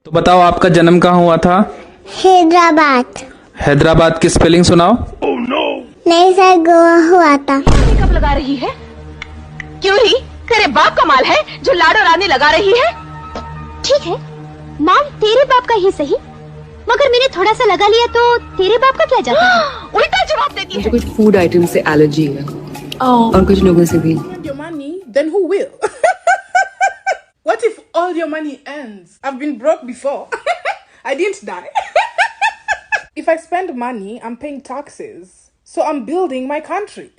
तो बताओ आपका जन्म कहाँ हुआ था? हैदराबाद। हैदराबाद की स्पेलिंग सुनाओ। नहीं सर, गोवा हुआ था। मेकअप लगा रही है? क्यों ही? तेरे बाप का माल है जो लाडो रानी लगा रही है। ठीक है, माल तेरे बाप का ही सही, मगर मैंने थोड़ा सा लगा लिया तो तेरे बाप का क्या जाता है? उल्टा जवाब देती है। मुझे कुछ फूड आइटम से एलर्जी है और कुछ लोगों से भी। Your money, then who will? What if all your money ends? I've been broke before. I didn't die. If I spend money, I'm paying taxes. So I'm building my country.